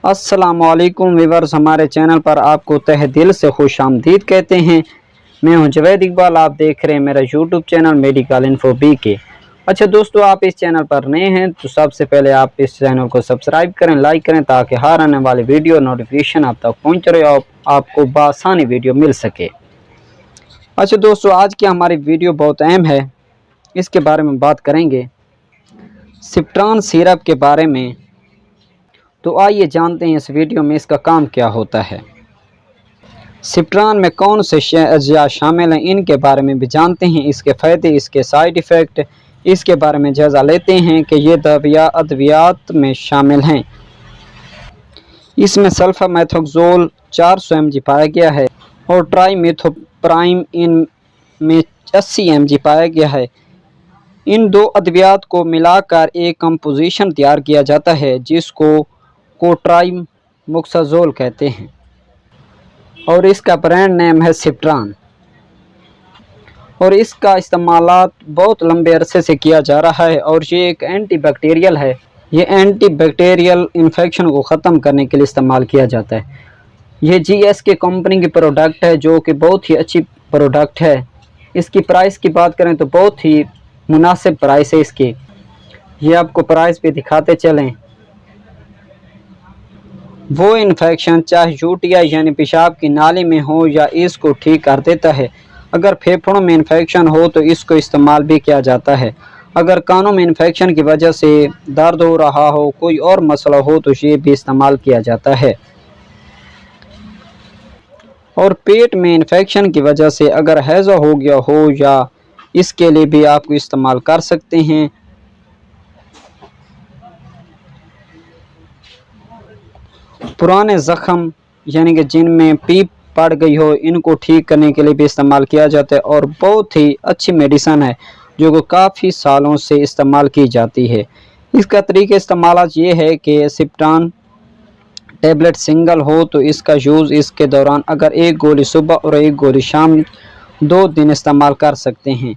अस्सलामुअलैकुम व्यूअर्स, हमारे चैनल पर आपको तहे दिल से खुशामदीद कहते हैं। मैं हूं जवेद इकबाल। आप देख रहे हैं मेरा YouTube channel medical info BK। अच्छा दोस्तों, आप इस चैनल पर नए हैं तो सबसे पहले आप इस चैनल को सब्सक्राइब करें, लाइक करें, ताकि हर आने वाली वीडियो नोटिफिकेशन आप तक पहुँच रहे और आपको बआसानी वीडियो मिल सके। अच्छा दोस्तों, आज की हमारी वीडियो बहुत अहम है, इसके बारे में बात करेंगे सिप्ट्रान सिरप के बारे में। तो आइए जानते हैं इस वीडियो में इसका काम क्या होता है, सिप्ट्रान में कौन से अज्जा शामिल हैं, इनके बारे में भी जानते हैं, इसके फ़ायदे, इसके साइड इफ़ेक्ट, इसके बारे में जायज़ा लेते हैं कि ये अद्वियात में शामिल हैं। इसमें सल्फामेथोक्सोल 400 mg पाया गया है और ट्राइमेथोप्राइम में 80 mg पाया गया है। इन दो अद्वियात को मिलाकर एक कंपोजिशन तैयार किया जाता है जिसको कोट्राइमोक्साजोल कहते हैं और इसका ब्रांड नेम है सिप्ट्रान। और इसका इस्तेमाल बहुत लंबे अरसे से किया जा रहा है और ये एक एंटीबैक्टीरियल है। ये एंटीबैक्टीरियल इन्फेक्शन को ख़त्म करने के लिए इस्तेमाल किया जाता है। ये GSK कंपनी की प्रोडक्ट है जो कि बहुत ही अच्छी प्रोडक्ट है। इसकी प्राइस की बात करें तो बहुत ही मुनासिब प्राइस है इसकी। ये आपको प्राइस भी दिखाते चलें। वो इन्फेक्शन चाहे यूटिया यानी पेशाब की नाली में हो या इसको ठीक कर देता है। अगर फेफड़ों में इन्फेक्शन हो तो इसको इस्तेमाल भी किया जाता है। अगर कानों में इन्फेक्शन की वजह से दर्द हो रहा हो, कोई और मसला हो, तो ये भी इस्तेमाल किया जाता है। और पेट में इन्फेक्शन की वजह से अगर हैज़ा हो गया हो या इसके लिए भी आपको इस्तेमाल कर सकते हैं। पुराने ज़ख़म यानी कि जिनमें पीप पड़ गई हो, इनको ठीक करने के लिए भी इस्तेमाल किया जाता है और बहुत ही अच्छी मेडिसन है जो कि काफ़ी सालों से इस्तेमाल की जाती है। इसका तरीका इस्तेमाल ये है कि सिप्ट्रान टैबलेट सिंगल हो तो इसका यूज़ इसके दौरान अगर एक गोली सुबह और एक गोली शाम 2 दिन इस्तेमाल कर सकते हैं।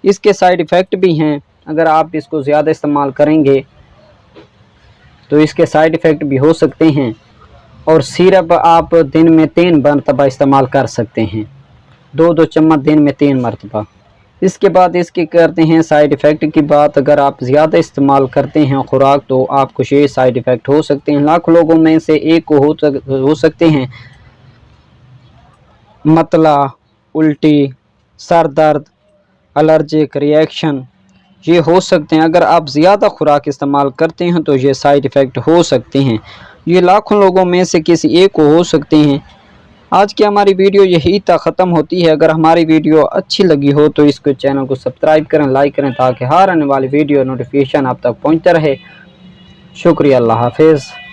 इसके साइड इफ़ेक्ट भी हैं। अगर आप इसको ज़्यादा इस्तेमाल करेंगे तो इसके साइड इफ़ेक्ट भी हो सकते हैं। और सिरप आप दिन में 3 मरतबा इस्तेमाल कर सकते हैं, 2-2 चम्मच दिन में 3 मरतबा। इसके बाद इसकी करते हैं साइड इफ़ेक्ट की बात। अगर आप ज़्यादा इस्तेमाल करते हैं खुराक तो आपको ये साइड इफ़ेक्ट हो सकते हैं। लाखों लोगों में से एक को हो सकते हैं मतला, उल्टी, सर दर्द, एलर्जिक रिएक्शन, ये हो सकते हैं। अगर आप ज़्यादा खुराक इस्तेमाल करते हैं तो ये साइड इफ़ेक्ट हो सकते हैं। ये लाखों लोगों में से किसी एक को हो सकते हैं। आज की हमारी वीडियो यही तक ख़त्म होती है। अगर हमारी वीडियो अच्छी लगी हो तो इसको चैनल को सब्सक्राइब करें, लाइक करें, ताकि हर आने वाली वीडियो नोटिफिकेशन आप तक पहुंचता रहे। शुक्रिया, अल्लाह हाफिज़।